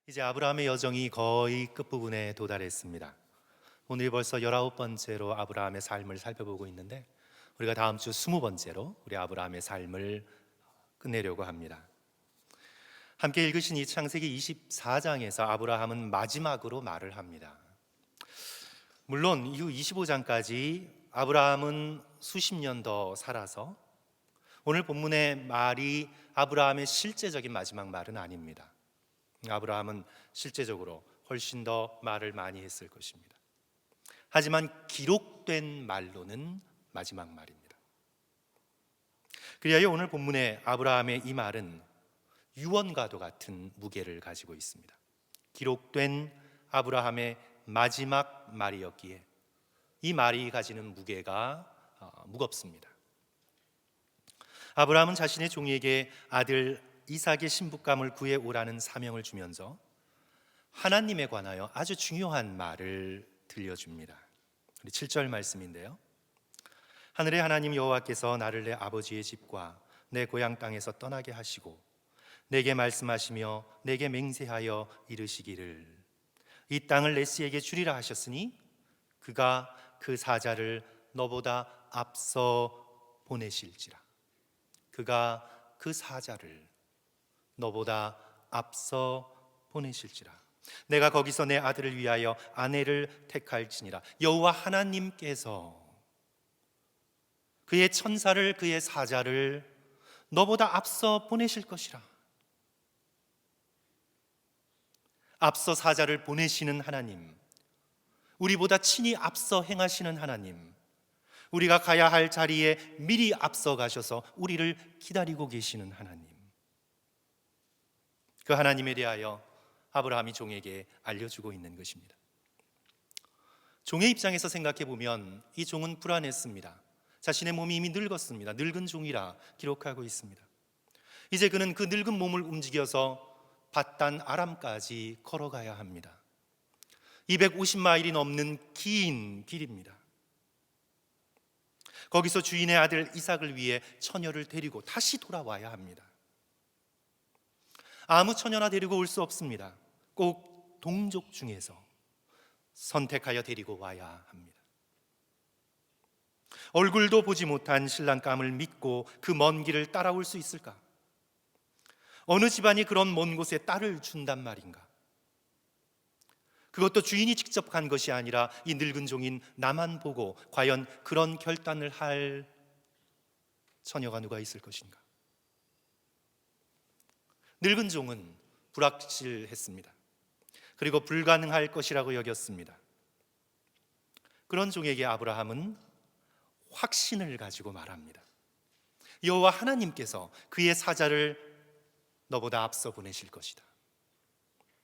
이제 아브라함의 여정이 거의 끝부분에 도달했습니다. 오늘 벌써 19번째로 아브라함의 삶을 살펴보고 있는데, 우리가 다음 주 20번째로 우리 아브라함의 삶을 끝내려고 합니다. 함께 읽으신 이 창세기 24장에서 아브라함은 마지막으로 말을 합니다. 물론 이후 25장까지 아브라함은 수십 년 더 살아서 오늘 본문의 말이 아브라함의 실제적인 마지막 말은 아닙니다. 아브라함은 실제적으로 훨씬 더 말을 많이 했을 것입니다. 하지만 기록된 말로는 마지막 말입니다. 그리하여 오늘 본문의 아브라함의 이 말은 유언과도 같은 무게를 가지고 있습니다. 기록된 아브라함의 마지막 말이었기에 이 말이 가지는 무게가 무겁습니다. 아브라함은 자신의 종에게 아들 이삭의 신부감을 구해오라는 사명을 주면서 하나님에 관하여 아주 중요한 말을 들려줍니다. 우리 7절 말씀인데요, 하늘의 하나님 여호와께서 나를 내 아버지의 집과 내 고향 땅에서 떠나게 하시고 내게 말씀하시며 내게 맹세하여 이르시기를 이 땅을 레스에게 주리라 하셨으니 그가 그 사자를 너보다 앞서 보내실지라. 그가 그 사자를 너보다 앞서 보내실지라. 내가 거기서 내 아들을 위하여 아내를 택할지니라. 여호와 하나님께서 그의 천사를, 그의 사자를 너보다 앞서 보내실 것이라. 앞서 사자를 보내시는 하나님, 우리보다 친히 앞서 행하시는 하나님, 우리가 가야 할 자리에 미리 앞서 가셔서 우리를 기다리고 계시는 하나님, 그 하나님에 대하여 아브라함이 종에게 알려주고 있는 것입니다. 종의 입장에서 생각해 보면 이 종은 불안했습니다. 자신의 몸이 이미 늙었습니다. 늙은 종이라 기록하고 있습니다. 이제 그는 그 늙은 몸을 움직여서 밧단 아람까지 걸어가야 합니다. 250마일이 넘는 긴 길입니다. 거기서 주인의 아들 이삭을 위해 처녀를 데리고 다시 돌아와야 합니다. 아무 처녀나 데리고 올 수 없습니다. 꼭 동족 중에서 선택하여 데리고 와야 합니다. 얼굴도 보지 못한 신랑감을 믿고 그 먼 길을 따라올 수 있을까? 어느 집안이 그런 먼 곳에 딸을 준단 말인가? 그것도 주인이 직접 간 것이 아니라 이 늙은 종인 나만 보고 과연 그런 결단을 할 처녀가 누가 있을 것인가? 늙은 종은 불확실했습니다. 그리고 불가능할 것이라고 여겼습니다. 그런 종에게 아브라함은 확신을 가지고 말합니다. 여호와 하나님께서 그의 사자를 너보다 앞서 보내실 것이다.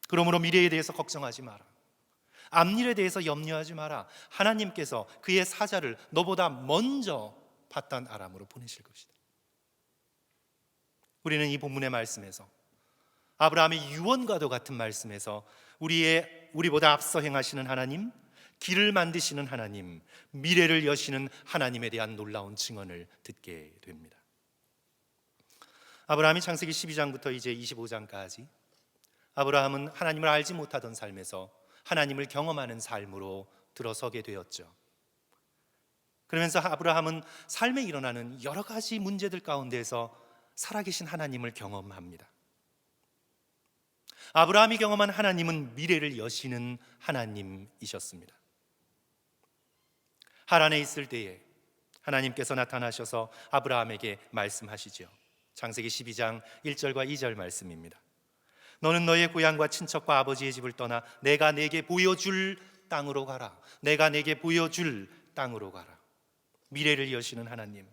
그러므로 미래에 대해서 걱정하지 마라. 앞일에 대해서 염려하지 마라. 하나님께서 그의 사자를 너보다 먼저 밧단 아람으로 보내실 것이다. 우리는 이 본문의 말씀에서, 아브라함의 유언과도 같은 말씀에서 우리보다 앞서 행하시는 하나님, 길을 만드시는 하나님, 미래를 여시는 하나님에 대한 놀라운 증언을 듣게 됩니다. 아브라함이 창세기 12장부터 이제 25장까지 아브라함은 하나님을 알지 못하던 삶에서 하나님을 경험하는 삶으로 들어서게 되었죠. 그러면서 아브라함은 삶에 일어나는 여러 가지 문제들 가운데서 살아계신 하나님을 경험합니다. 아브라함이 경험한 하나님은 미래를 여시는 하나님이셨습니다. 하란에 있을 때에 하나님께서 나타나셔서 아브라함에게 말씀하시죠. 창세기 12장 1절과 2절 말씀입니다. 너는 너의 고향과 친척과 아버지의 집을 떠나 내가 내게 보여줄 땅으로 가라. 내가 내게 보여줄 땅으로 가라. 미래를 여시는 하나님,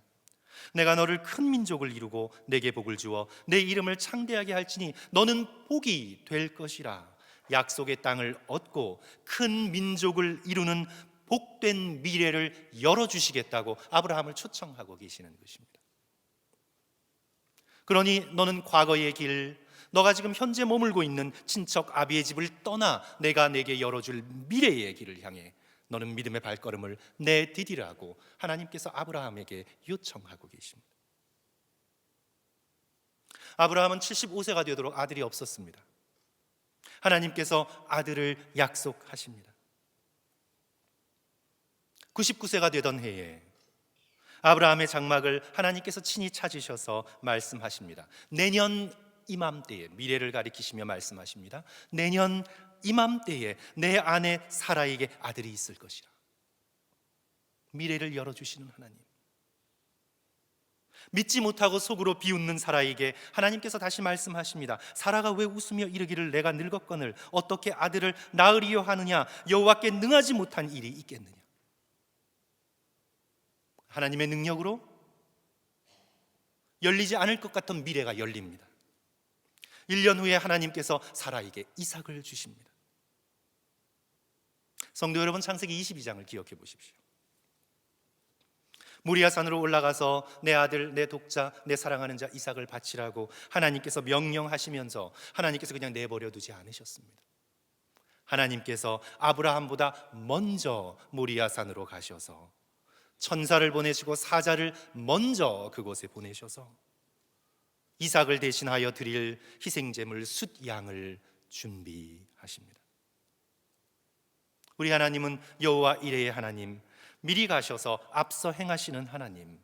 내가 너를 큰 민족을 이루고 내게 복을 주어 내 이름을 창대하게 할지니 너는 복이 될 것이라. 약속의 땅을 얻고 큰 민족을 이루는 복된 미래를 열어주시겠다고 아브라함을 초청하고 계시는 것입니다. 그러니 너는 과거의 길, 너가 지금 현재 머물고 있는 친척 아비의 집을 떠나 내가 내게 열어줄 미래의 길을 향해 너는 믿음의 발걸음을 내디디라고 하나님께서 아브라함에게 요청하고 계십니다. 아브라함은 75세가 되도록 아들이 없었습니다. 하나님께서 아들을 약속하십니다. 99세가 되던 해에 아브라함의 장막을 하나님께서 친히 찾으셔서 말씀하십니다. 내년 이맘때에, 미래를 가리키시며 말씀하십니다. 내년 이맘때에 내 아내 사라에게 아들이 있을 것이라. 미래를 열어주시는 하나님. 믿지 못하고 속으로 비웃는 사라에게 하나님께서 다시 말씀하십니다. 사라가 왜 웃으며 이르기를 내가 늙었거늘 어떻게 아들을 낳으리요 하느냐. 여호와께 능하지 못한 일이 있겠느냐. 하나님의 능력으로 열리지 않을 것 같던 미래가 열립니다. 1년 후에 하나님께서 사라에게 이삭을 주십니다. 성도 여러분, 창세기 22장을 기억해 보십시오. 모리아 산으로 올라가서 내 아들, 내 독자, 내 사랑하는 자 이삭을 바치라고 하나님께서 명령하시면서 하나님께서 그냥 내버려 두지 않으셨습니다. 하나님께서 아브라함보다 먼저 모리아 산으로 가셔서 천사를 보내시고 사자를 먼저 그곳에 보내셔서 이삭을 대신하여 드릴 희생제물 숫양을 준비하십니다. 우리 하나님은 여호와 이레의 하나님, 미리 가셔서 앞서 행하시는 하나님,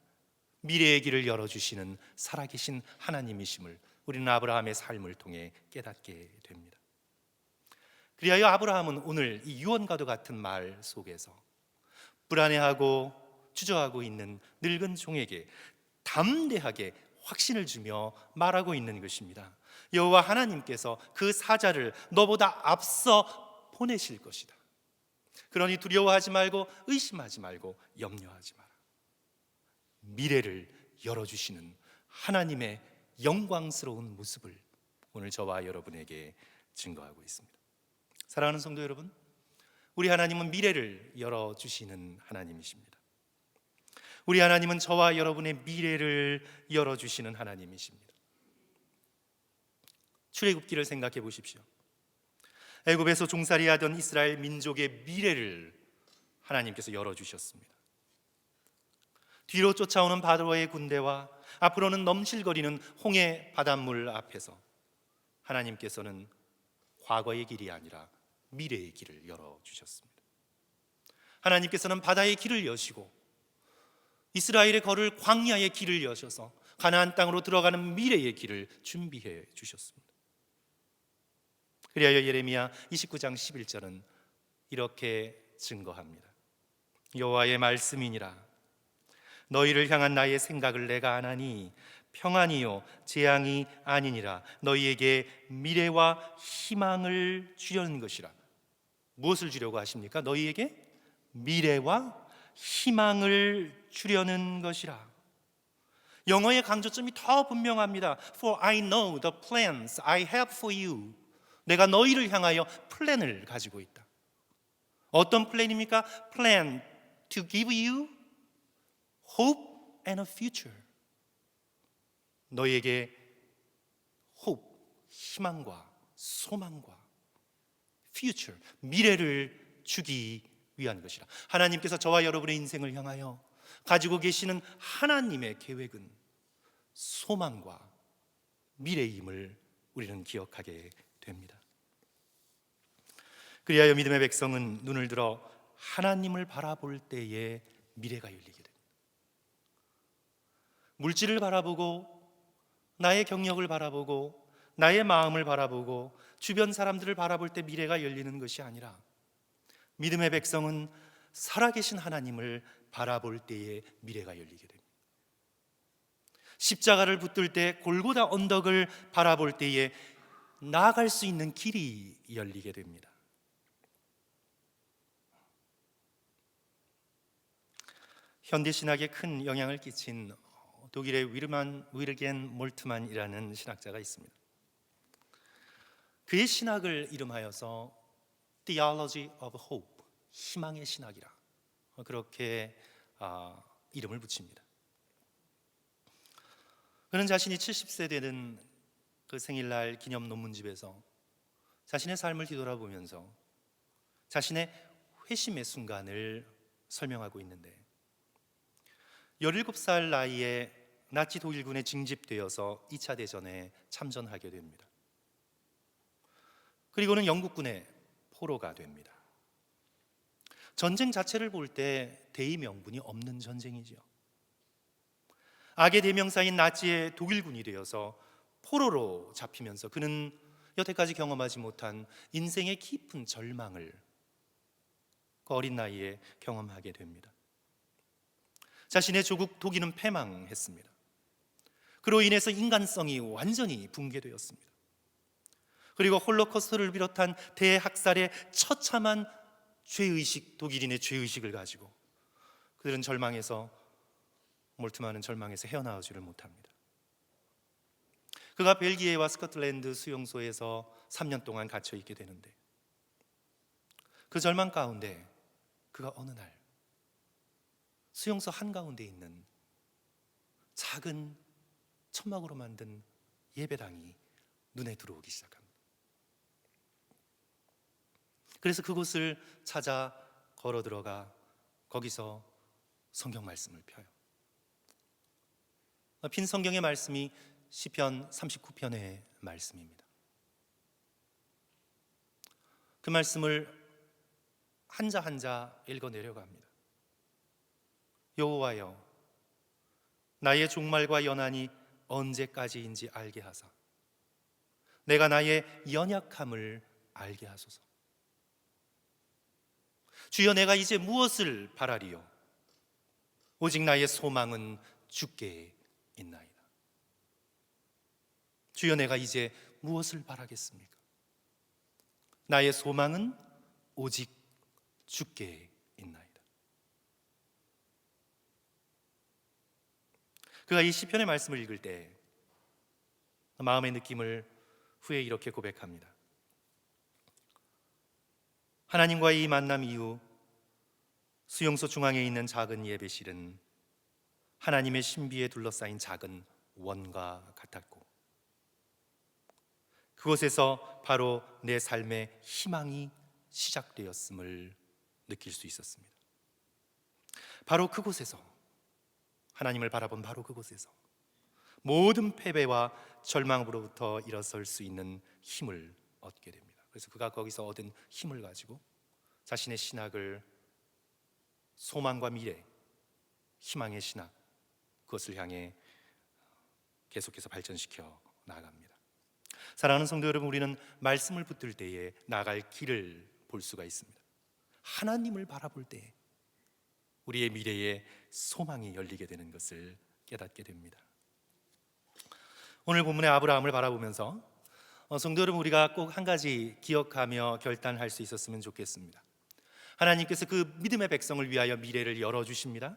미래의 길을 열어주시는 살아계신 하나님이심을 우리는 아브라함의 삶을 통해 깨닫게 됩니다. 그리하여 아브라함은 오늘 이 유언과도 같은 말 속에서 불안해하고 주저하고 있는 늙은 종에게 담대하게 확신을 주며 말하고 있는 것입니다. 여호와 하나님께서 그 사자를 너보다 앞서 보내실 것이다. 그러니 두려워하지 말고 의심하지 말고 염려하지 마라. 미래를 열어주시는 하나님의 영광스러운 모습을 오늘 저와 여러분에게 증거하고 있습니다. 사랑하는 성도 여러분, 우리 하나님은 미래를 열어주시는 하나님이십니다. 우리 하나님은 저와 여러분의 미래를 열어주시는 하나님이십니다. 출애굽기를 생각해 보십시오. 애굽에서 종살이하던 이스라엘 민족의 미래를 하나님께서 열어주셨습니다. 뒤로 쫓아오는 바로의 군대와 앞으로는 넘실거리는 홍해 바닷물 앞에서 하나님께서는 과거의 길이 아니라 미래의 길을 열어주셨습니다. 하나님께서는 바다의 길을 여시고 이스라엘의 걸을 광야의 길을 여셔서 가나안 땅으로 들어가는 미래의 길을 준비해 주셨습니다. 그리하여 예레미야 29장 11절은 이렇게 증거합니다. 여호와의 말씀이니라. 너희를 향한 나의 생각을 내가 아나니 평안이요 재앙이 아니니라. 너희에게 미래와 희망을 주려는 것이라. 무엇을 주려고 하십니까? 너희에게 미래와 희망을 주려는 것이라. 영어의 강조점이 더 분명합니다. For I know the plans I have for you. 내가 너희를 향하여 플랜을 가지고 있다. 어떤 플랜입니까? Plan to give you hope and a future. 너희에게 hope, 희망과 소망과 future, 미래를 주기 위한 것이라. 하나님께서 저와 여러분의 인생을 향하여 가지고 계시는 하나님의 계획은 소망과 미래임을 우리는 기억하게 됩니다. 그리하여 믿음의 백성은 눈을 들어 하나님을 바라볼 때에 미래가 열리게 됩니다. 물질을 바라보고 나의 경력을 바라보고 나의 마음을 바라보고 주변 사람들을 바라볼 때 미래가 열리는 것이 아니라 믿음의 백성은 살아계신 하나님을 바라볼 때에 미래가 열리게 됩니다. 십자가를 붙들 때 골고다 언덕을 바라볼 때에 나아갈 수 있는 길이 열리게 됩니다. 현대 신학에 큰 영향을 끼친 독일의 위르겐 몰트만이라는 신학자가 있습니다. 그의 신학을 이름하여서 Theology of Hope, 희망의 신학이라 그렇게 이름을 붙입니다. 그는 자신이 70세 되는 그 생일날 기념 논문집에서 자신의 삶을 뒤돌아보면서 자신의 회심의 순간을 설명하고 있는데 17살 나이에 나치 독일군에 징집되어서 2차 대전에 참전하게 됩니다. 그리고는 영국군의 포로가 됩니다. 전쟁 자체를 볼 때 대의 명분이 없는 전쟁이죠. 악의 대명사인 나치의 독일군이 되어서 포로로 잡히면서 그는 여태까지 경험하지 못한 인생의 깊은 절망을 그 어린 나이에 경험하게 됩니다. 자신의 조국 독일은 패망했습니다. 그로 인해서 인간성이 완전히 붕괴되었습니다. 그리고 홀로코스트를 비롯한 대학살의 처참한 죄의식, 독일인의 죄의식을 가지고 그들은 절망에서, 몰트만은 절망에서 헤어나오지를 못합니다. 그가 벨기에와 스코틀랜드 수용소에서 3년 동안 갇혀 있게 되는데, 그 절망 가운데 그가 어느 날 수용소 한가운데 있는 작은 천막으로 만든 예배당이 눈에 들어오기 시작합니다. 그래서 그곳을 찾아 걸어 들어가 거기서 성경 말씀을 펴요. 핀 성경의 말씀이 시편 39편의 말씀입니다. 그 말씀을 한자 한자 읽어 내려갑니다. 여호와여, 나의 종말과 연한이 언제까지인지 알게 하사 내가 나의 연약함을 알게 하소서. 주여, 내가 이제 무엇을 바라리요? 오직 나의 소망은 주께 있나이다. 주여, 내가 이제 무엇을 바라겠습니까? 나의 소망은 오직 주께 있나이다. 그가 이 시편의 말씀을 읽을 때 마음의 느낌을 후에 이렇게 고백합니다. 하나님과의 이 만남 이후 수용소 중앙에 있는 작은 예배실은 하나님의 신비에 둘러싸인 작은 원과 같았고, 그곳에서 바로 내 삶의 희망이 시작되었음을 느낄 수 있었습니다. 바로 그곳에서, 하나님을 바라본 바로 그곳에서 모든 패배와 절망으로부터 일어설 수 있는 힘을 얻게 됩니다. 그래서 그가 거기서 얻은 힘을 가지고 자신의 신학을 소망과 미래, 희망의 신학, 그것을 향해 계속해서 발전시켜 나아갑니다. 사랑하는 성도 여러분, 우리는 말씀을 붙들 때에 나아갈 길을 볼 수가 있습니다. 하나님을 바라볼 때 우리의 미래에 소망이 열리게 되는 것을 깨닫게 됩니다. 오늘 본문의 아브라함을 바라보면서 성도 여러분, 우리가 꼭 한 가지 기억하며 결단할 수 있었으면 좋겠습니다. 하나님께서 그 믿음의 백성을 위하여 미래를 열어주십니다.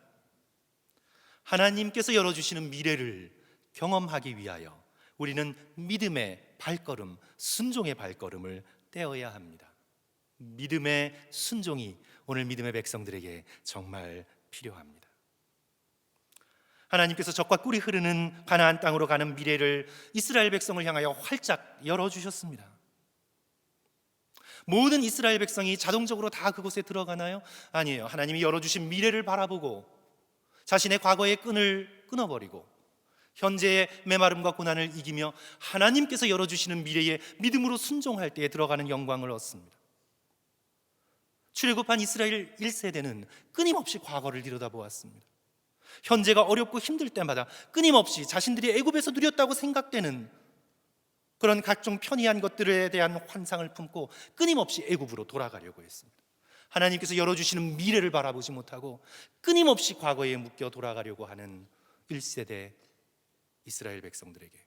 하나님께서 열어주시는 미래를 경험하기 위하여 우리는 믿음의 발걸음, 순종의 발걸음을 떼어야 합니다. 믿음의 순종이 오늘 믿음의 백성들에게 정말 필요합니다. 하나님께서 젖과 꿀이 흐르는 가나안 땅으로 가는 미래를 이스라엘 백성을 향하여 활짝 열어주셨습니다. 모든 이스라엘 백성이 자동적으로 다 그곳에 들어가나요? 아니에요. 하나님이 열어주신 미래를 바라보고 자신의 과거의 끈을 끊어버리고 현재의 메마름과 고난을 이기며 하나님께서 열어주시는 미래에 믿음으로 순종할 때에 들어가는 영광을 얻습니다. 출애굽한 이스라엘 1세대는 끊임없이 과거를 들여다보았습니다. 현재가 어렵고 힘들 때마다 끊임없이 자신들이 애굽에서 누렸다고 생각되는 그런 각종 편이한 것들에 대한 환상을 품고 끊임없이 애굽으로 돌아가려고 했습니다. 하나님께서 열어주시는 미래를 바라보지 못하고 끊임없이 과거에 묶여 돌아가려고 하는 1세대 이스라엘 백성들에게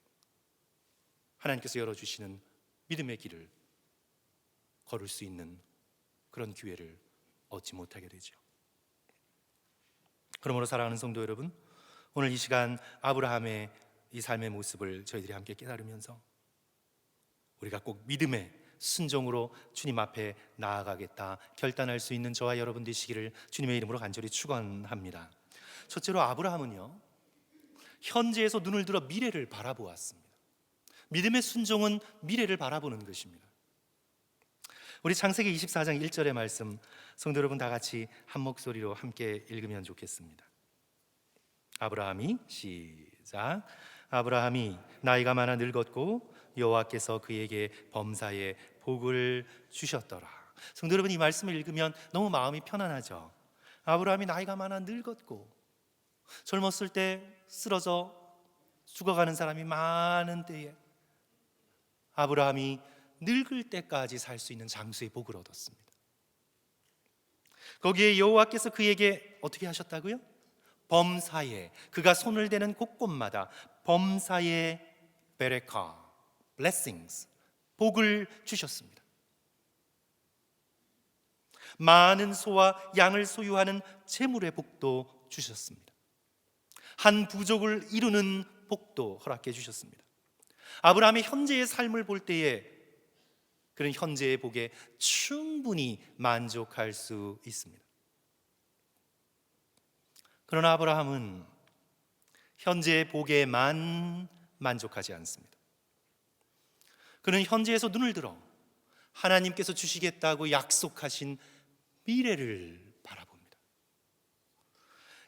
하나님께서 열어주시는 믿음의 길을 걸을 수 있는 그런 기회를 얻지 못하게 되죠. 그러므로 사랑하는 성도 여러분, 오늘 이 시간 아브라함의 이 삶의 모습을 저희들이 함께 깨달으면서 우리가 꼭 믿음의 순종으로 주님 앞에 나아가겠다 결단할 수 있는 저와 여러분 되시기를 주님의 이름으로 간절히 축원합니다. 첫째로 아브라함은요, 현재에서 눈을 들어 미래를 바라보았습니다. 믿음의 순종은 미래를 바라보는 것입니다. 우리 창세기 24장 1절의 말씀, 성도 여러분 다 같이 한 목소리로 함께 읽으면 좋겠습니다. 아브라함이, 시작. 아브라함이 나이가 많아 늙었고 여호와께서 그에게 범사에 복을 주셨더라. 성도 여러분, 이 말씀을 읽으면 너무 마음이 편안하죠. 아브라함이 나이가 많아 늙었고 젊었을 때 쓰러져 죽어가는 사람이 많은 때에 아브라함이 늙을 때까지 살 수 있는 장수의 복을 얻었습니다. 거기에 여호와께서 그에게 어떻게 하셨다고요? 범사에, 그가 손을 대는 곳곳마다 범사에 베레카, blessings, 복을 주셨습니다. 많은 소와 양을 소유하는 재물의 복도 주셨습니다. 한 부족을 이루는 복도 허락해 주셨습니다. 아브라함의 현재의 삶을 볼 때에 그런 현재의 복에 충분히 만족할 수 있습니다. 그러나 아브라함은 현재의 복에만 만족하지 않습니다. 그는 현재에서 눈을 들어 하나님께서 주시겠다고 약속하신 미래를 바라봅니다.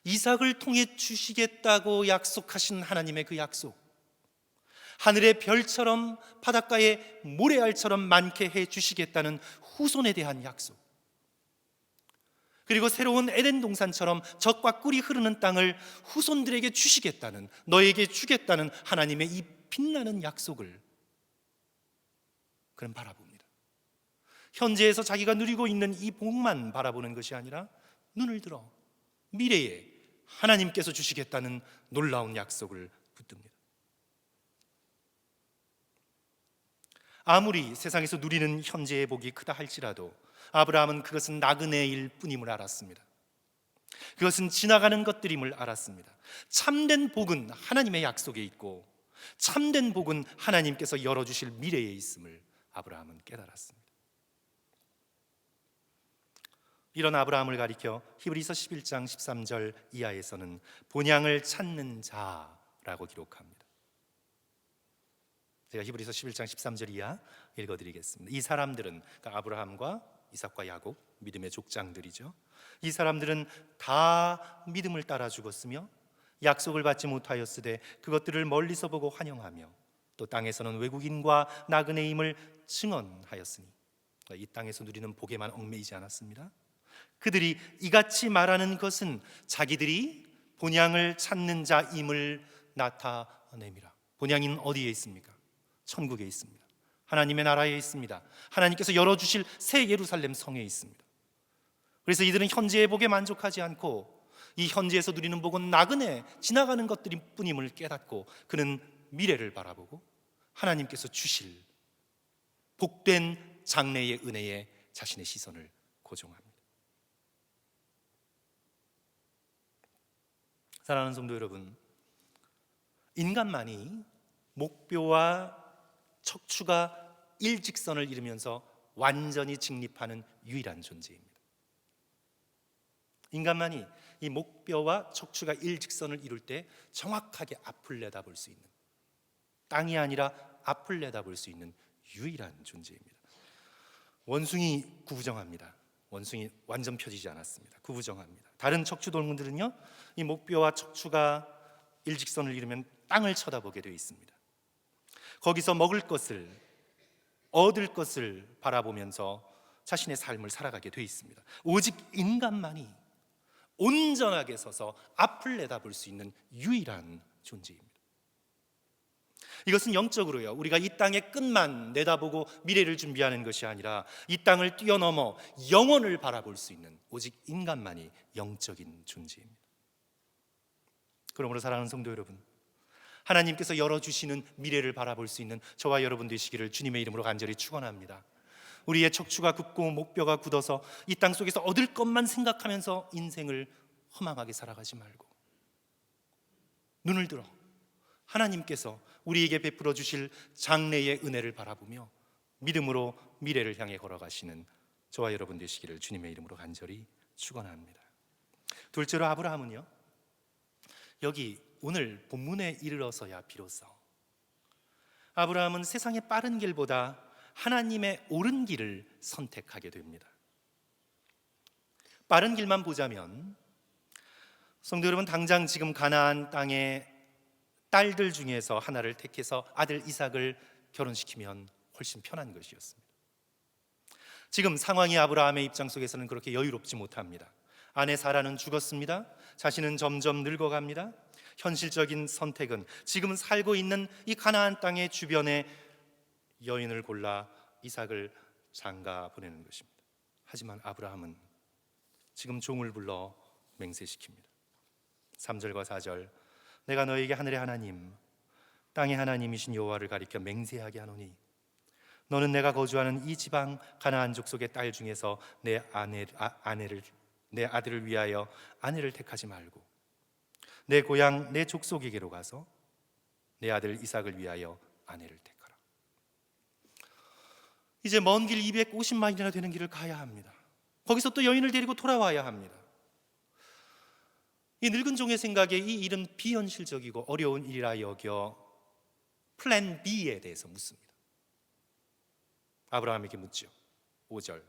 이삭을 통해 주시겠다고 약속하신 하나님의 그 약속, 하늘의 별처럼 바닷가의 모래알처럼 많게 해 주시겠다는 후손에 대한 약속, 그리고 새로운 에덴 동산처럼 젖과 꿀이 흐르는 땅을 후손들에게 주시겠다는, 너에게 주겠다는 하나님의 이 빛나는 약속을 그는 바라봅니다. 현재에서 자기가 누리고 있는 이 복만 바라보는 것이 아니라 눈을 들어 미래에 하나님께서 주시겠다는 놀라운 약속을 붙듭니다. 아무리 세상에서 누리는 현재의 복이 크다 할지라도 아브라함은 그것은 나그네일 뿐임을 알았습니다. 그것은 지나가는 것들임을 알았습니다. 참된 복은 하나님의 약속에 있고 참된 복은 하나님께서 열어주실 미래에 있음을 아브라함은 깨달았습니다. 이런 아브라함을 가리켜 히브리서 11장 13절 이하에서는 본향을 찾는 자라고 기록합니다. 제가 히브리서 11장 13절 이하 읽어드리겠습니다. 이 사람들은, 그러니까 아브라함과 이삭과 야곱, 믿음의 족장들이죠. 이 사람들은 다 믿음을 따라 죽었으며 약속을 받지 못하였으되 그것들을 멀리서 보고 환영하며 또 땅에서는 외국인과 나그네임을 증언하였으니, 이 땅에서 누리는 복에만 얽매이지 않았습니다. 그들이 이같이 말하는 것은 자기들이 본향을 찾는 자임을 나타내미라. 본향인 어디에 있습니까? 천국에 있습니다. 하나님의 나라에 있습니다. 하나님께서 열어주실 새 예루살렘 성에 있습니다. 그래서 이들은 현재의 복에 만족하지 않고 이 현재에서 누리는 복은 나그네, 지나가는 것들이 뿐임을 깨닫고 그는 미래를 바라보고 하나님께서 주실 복된 장래의 은혜에 자신의 시선을 고정합니다. 사랑하는 성도 여러분, 인간만이 목표와 척추가 일직선을 이루면서 완전히 직립하는 유일한 존재입니다. 인간만이 이 목뼈와 척추가 일직선을 이룰 때 정확하게 앞을 내다볼 수 있는, 땅이 아니라 앞을 내다볼 수 있는 유일한 존재입니다. 원숭이 구부정합니다. 원숭이 완전 펴지지 않았습니다. 구부정합니다. 다른 척추 동물들은요, 이 목뼈와 척추가 일직선을 이루면 땅을 쳐다보게 되어 있습니다. 거기서 먹을 것을, 얻을 것을 바라보면서 자신의 삶을 살아가게 되어 있습니다. 오직 인간만이 온전하게 서서 앞을 내다볼 수 있는 유일한 존재입니다. 이것은 영적으로요, 우리가 이 땅의 끝만 내다보고 미래를 준비하는 것이 아니라 이 땅을 뛰어넘어 영원을 바라볼 수 있는 오직 인간만이 영적인 존재입니다. 그러므로 사랑하는 성도 여러분, 하나님께서 열어주시는 미래를 바라볼 수 있는 저와 여러분 되시기를 주님의 이름으로 간절히 축원합니다. 우리의 척추가 굳고 목뼈가 굳어서 이 땅 속에서 얻을 것만 생각하면서 인생을 허망하게 살아가지 말고 눈을 들어 하나님께서 우리에게 베풀어 주실 장래의 은혜를 바라보며 믿음으로 미래를 향해 걸어가시는 저와 여러분 되시기를 주님의 이름으로 간절히 축원합니다. 둘째로 아브라함은요, 여기 오늘 본문에 이르러서야 비로소 아브라함은 세상의 빠른 길보다 하나님의 옳은 길을 선택하게 됩니다. 빠른 길만 보자면 성도 여러분, 당장 지금 가나안 땅의 딸들 중에서 하나를 택해서 아들 이삭을 결혼시키면 훨씬 편한 것이었습니다. 지금 상황이 아브라함의 입장 속에서는 그렇게 여유롭지 못합니다. 아내 사라는 죽었습니다. 자신은 점점 늙어갑니다. 현실적인 선택은 지금 살고 있는 이 가나안 땅의 주변에 여인을 골라 이삭을 장가 보내는 것입니다. 하지만 아브라함은 지금 종을 불러 맹세시킵니다. 3절과 4절, 내가 너에게 하늘의 하나님 땅의 하나님이신 여호와를 가리켜 맹세하게 하노니 너는 내가 거주하는 이 지방 가나안 족속의 딸 중에서 내 아들을 위하여 아내를 택하지 말고 내 고향 내 족속에게로 가서 내 아들 이삭을 위하여 아내를 택하라. 이제 먼 길 250마일이나 되는 길을 가야 합니다. 거기서 또 여인을 데리고 돌아와야 합니다. 이 늙은 종의 생각에 이 일은 비현실적이고 어려운 일이라 여겨 플랜 B에 대해서 묻습니다. 아브라함에게 묻죠. 5절,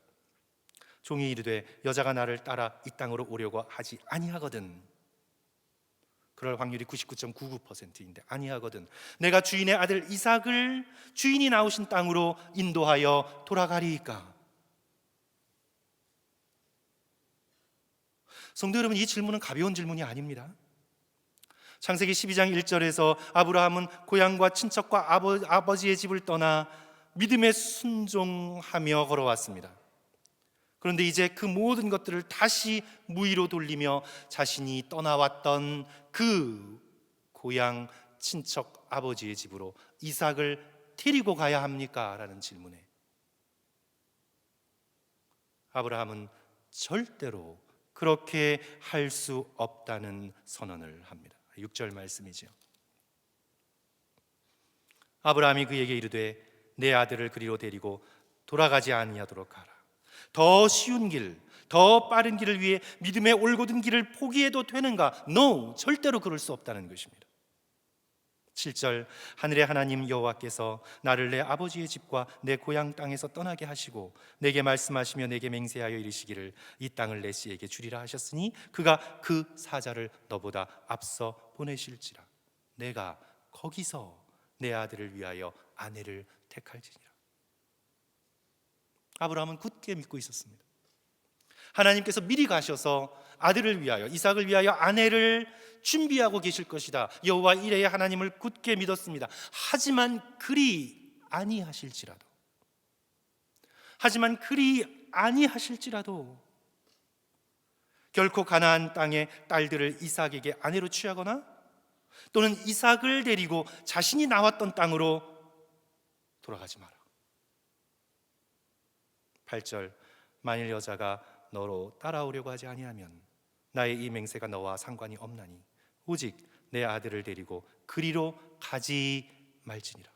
종이 이르되 여자가 나를 따라 이 땅으로 오려고 하지 아니하거든. 그럴 확률이 99.99%인데 아니하거든. 내가 주인의 아들 이삭을 주인이 나오신 땅으로 인도하여 돌아가리이까. 성도 여러분, 이 질문은 가벼운 질문이 아닙니다. 창세기 12장 1절에서 아브라함은 고향과 친척과 아버지의 집을 떠나 믿음에 순종하며 걸어왔습니다. 그런데 이제 그 모든 것들을 다시 무위로 돌리며 자신이 떠나왔던 그 고향 친척 아버지의 집으로 이삭을 데리고 가야 합니까? 라는 질문에 아브라함은 절대로 그렇게 할 수 없다는 선언을 합니다. 6절 말씀이죠. 아브라함이 그에게 이르되 내 아들을 그리로 데리고 돌아가지 아니하도록 하라. 더 쉬운 길, 더 빠른 길을 위해 믿음의 올곧은 길을 포기해도 되는가? No, 절대로 그럴 수 없다는 것입니다. 7절, 하늘의 하나님 여호와께서 나를 내 아버지의 집과 내 고향 땅에서 떠나게 하시고 내게 말씀하시며 내게 맹세하여 이르시기를 이 땅을 내 씨에게 주리라 하셨으니 그가 그 사자를 너보다 앞서 보내실지라. 내가 거기서 내 아들을 위하여 아내를 택할지니라. 아브라함은 굳게 믿고 있었습니다. 하나님께서 미리 가셔서 아들을 위하여, 이삭을 위하여 아내를 준비하고 계실 것이다. 여호와 이레의 하나님을 굳게 믿었습니다. 하지만 그리 아니하실지라도 결코 가나안 땅의 딸들을 이삭에게 아내로 취하거나 또는 이삭을 데리고 자신이 나왔던 땅으로 돌아가지 마라. 8절, 만일 여자가 너로 따라오려고 하지 아니하면 나의 이 맹세가 너와 상관이 없나니 오직 내 아들을 데리고 그리로 가지 말지니라.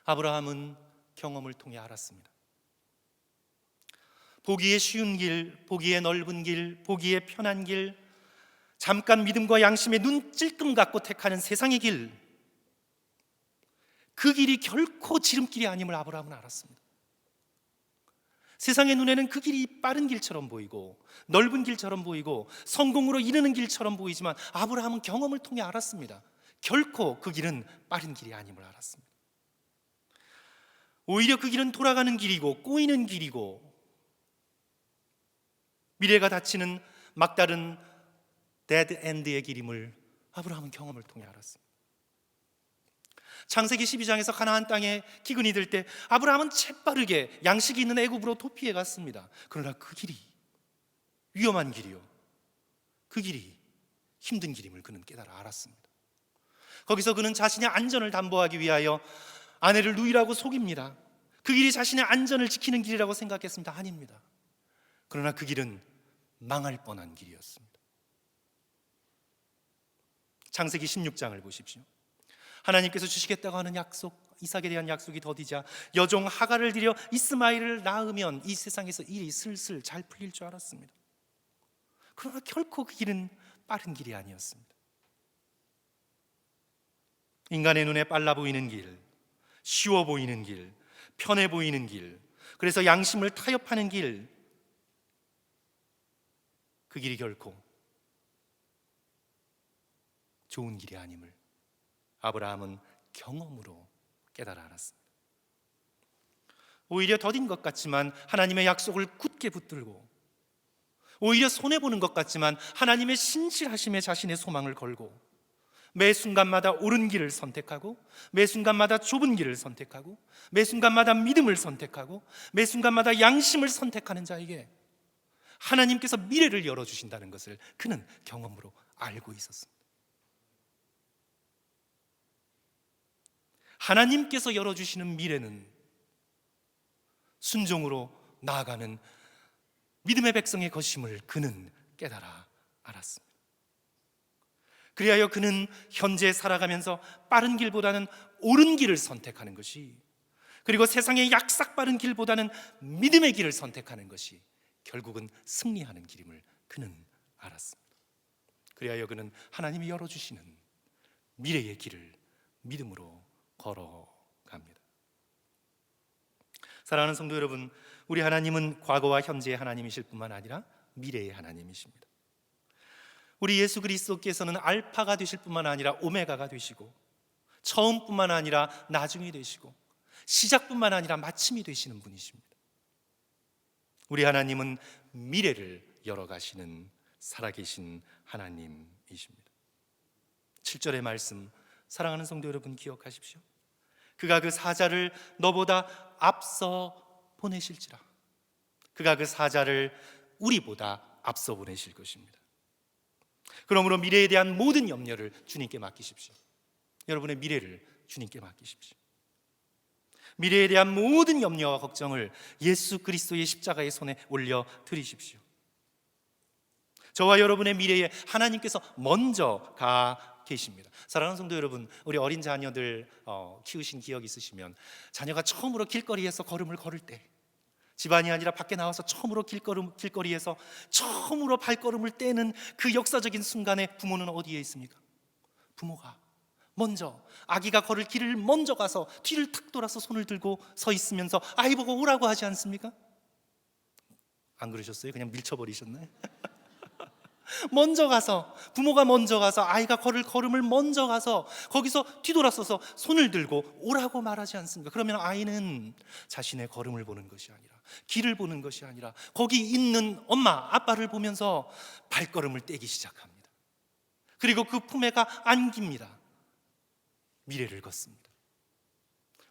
아브라함은 경험을 통해 알았습니다. 보기에 쉬운 길, 보기에 넓은 길, 보기에 편한 길, 잠깐 믿음과 양심에 눈 찔끔 감고 택하는 세상의 길, 그 길이 결코 지름길이 아님을 아브라함은 알았습니다. 세상의 눈에는 그 길이 빠른 길처럼 보이고 넓은 길처럼 보이고 성공으로 이르는 길처럼 보이지만 아브라함은 경험을 통해 알았습니다. 결코 그 길은 빠른 길이 아님을 알았습니다. 오히려 그 길은 돌아가는 길이고 꼬이는 길이고 미래가 닫히는 막다른 데드 엔드의 길임을 아브라함은 경험을 통해 알았습니다. 창세기 12장에서 가나안 땅에 기근이 들 때 아브라함은 재빠르게 양식이 있는 애굽으로 도피해 갔습니다. 그러나 그 길이 위험한 길이요, 그 길이 힘든 길임을 그는 깨달아 알았습니다. 거기서 그는 자신의 안전을 담보하기 위하여 아내를 누이라고 속입니다. 그 길이 자신의 안전을 지키는 길이라고 생각했습니다. 아닙니다. 그러나 그 길은 망할 뻔한 길이었습니다. 창세기 16장을 보십시오. 하나님께서 주시겠다고 하는 약속, 이삭에 대한 약속이 더디자 여종 하갈을 들여 이스마엘을 낳으면 이 세상에서 일이 슬슬 잘 풀릴 줄 알았습니다. 그러나 결코 그 길은 빠른 길이 아니었습니다. 인간의 눈에 빨라 보이는 길, 쉬워 보이는 길, 편해 보이는 길, 그래서 양심을 타협하는 길, 그 길이 결코 좋은 길이 아님을 아브라함은 경험으로 깨달아 알았습니다. 오히려 더딘 것 같지만 하나님의 약속을 굳게 붙들고, 오히려 손해보는 것 같지만 하나님의 신실하심에 자신의 소망을 걸고, 매 순간마다 옳은 길을 선택하고, 매 순간마다 좁은 길을 선택하고, 매 순간마다 믿음을 선택하고, 매 순간마다 양심을 선택하는 자에게 하나님께서 미래를 열어주신다는 것을 그는 경험으로 알고 있었습니다. 하나님께서 열어주시는 미래는 순종으로 나아가는 믿음의 백성의 것임을 그는 깨달아 알았습니다. 그리하여 그는 현재 살아가면서 빠른 길보다는 옳은 길을 선택하는 것이, 그리고 세상의 약삭빠른 길보다는 믿음의 길을 선택하는 것이 결국은 승리하는 길임을 그는 알았습니다. 그리하여 그는 하나님이 열어주시는 미래의 길을 믿음으로 걸어갑니다. 사랑하는 성도 여러분, 우리 하나님은 과거와 현재의 하나님이실 뿐만 아니라 미래의 하나님이십니다. 우리 예수 그리스도께서는 알파가 되실 뿐만 아니라 오메가가 되시고, 처음뿐만 아니라 나중이 되시고, 시작뿐만 아니라 마침이 되시는 분이십니다. 우리 하나님은 미래를 열어가시는 살아계신 하나님이십니다. 7절의 말씀, 사랑하는 성도 여러분 기억하십시오. 그가 그 사자를 너보다 앞서 보내실지라. 그가 그 사자를 우리보다 앞서 보내실 것입니다. 그러므로 미래에 대한 모든 염려를 주님께 맡기십시오. 여러분의 미래를 주님께 맡기십시오. 미래에 대한 모든 염려와 걱정을 예수 그리스도의 십자가의 손에 올려 드리십시오. 저와 여러분의 미래에 하나님께서 먼저 가 계십니다. 사랑하는 성도 여러분, 우리 어린 자녀들 키우신 기억 있으시면, 자녀가 처음으로 길거리에서 걸음을 걸을 때, 집안이 아니라 밖에 나와서 처음으로 길거리에서 처음으로 발걸음을 떼는 그 역사적인 순간에 부모는 어디에 있습니까? 부모가 먼저, 아기가 걸을 길을 먼저 가서 뒤를 탁 돌아서 손을 들고 서 있으면서 아이 보고 오라고 하지 않습니까? 안 그러셨어요? 그냥 밀쳐버리셨나요? 먼저 가서, 부모가 먼저 가서 아이가 걸을 걸음을 먼저 가서 거기서 뒤돌아서서 손을 들고 오라고 말하지 않습니까? 그러면 아이는 자신의 걸음을 보는 것이 아니라, 길을 보는 것이 아니라 거기 있는 엄마, 아빠를 보면서 발걸음을 떼기 시작합니다. 그리고 그 품에가 안깁니다. 미래를 걷습니다.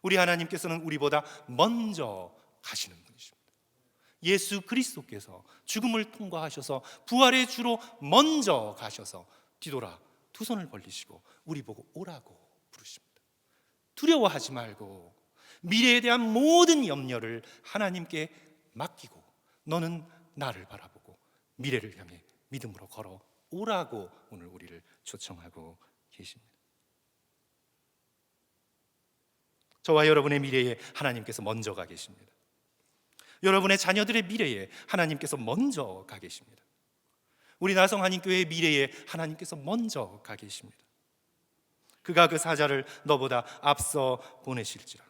우리 하나님께서는 우리보다 먼저 가시는 분이십니다. 예수 그리스도께서 죽음을 통과하셔서 부활의 주로 먼저 가셔서 뒤돌아 두 손을 벌리시고 우리 보고 오라고 부르십니다. 두려워하지 말고 미래에 대한 모든 염려를 하나님께 맡기고, 너는 나를 바라보고 미래를 향해 믿음으로 걸어 오라고 오늘 우리를 초청하고 계십니다. 저와 여러분의 미래에 하나님께서 먼저 가 계십니다. 여러분의 자녀들의 미래에 하나님께서 먼저 가 계십니다. 우리 나성한인교회의 미래에 하나님께서 먼저 가 계십니다. 그가 그 사자를 너보다 앞서 보내실지라.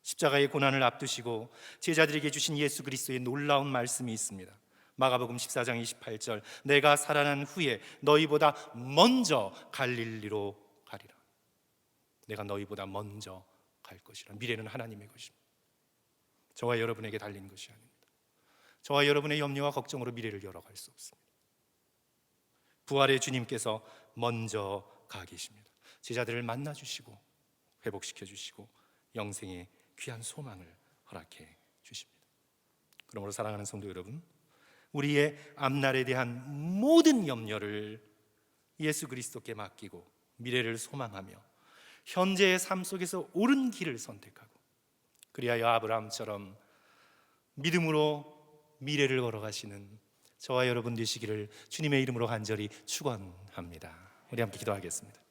십자가의 고난을 앞두시고 제자들에게 주신 예수 그리스도의 놀라운 말씀이 있습니다. 마가복음 14장 28절, 내가 살아난 후에 너희보다 먼저 갈릴리로 가리라. 내가 너희보다 먼저 갈 것이라. 미래는 하나님의 것입니다. 저와 여러분에게 달린 것이 아닙니다. 저와 여러분의 염려와 걱정으로 미래를 열어갈 수 없습니다. 부활의 주님께서 먼저 가 계십니다. 제자들을 만나주시고 회복시켜 주시고 영생의 귀한 소망을 허락해 주십니다. 그러므로 사랑하는 성도 여러분, 우리의 앞날에 대한 모든 염려를 예수 그리스도께 맡기고 미래를 소망하며 현재의 삶 속에서 옳은 길을 선택하고, 그리하여 아브라함처럼 믿음으로 미래를 걸어가시는 저와 여러분 되시기를 주님의 이름으로 간절히 축원합니다. 우리 함께 기도하겠습니다.